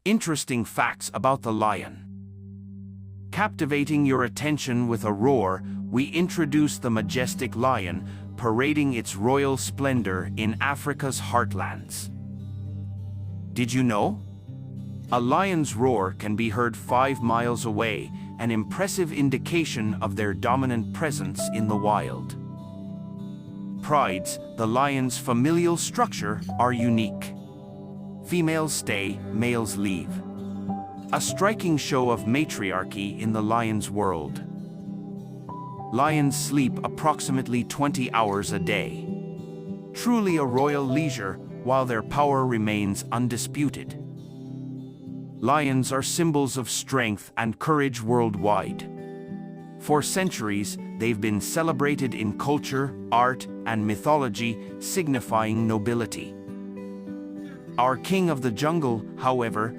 Interesting facts about the lion. Captivating your attention with a roar, we introduce the majestic lion, parading its royal splendor in Africa's heartlands. Did you know? A lion's roar can be heard 5 miles away, an impressive indication of their dominant presence in the wild. Prides, the lion's familial structure, are unique. Females stay, males leave. A striking show of matriarchy in the lion's world. Lions sleep approximately 20 hours a day. Truly a royal leisure, while their power remains undisputed. Lions are symbols of strength and courage worldwide. For centuries, they've been celebrated in culture, art, and mythology, signifying nobility. Our king of the jungle, however,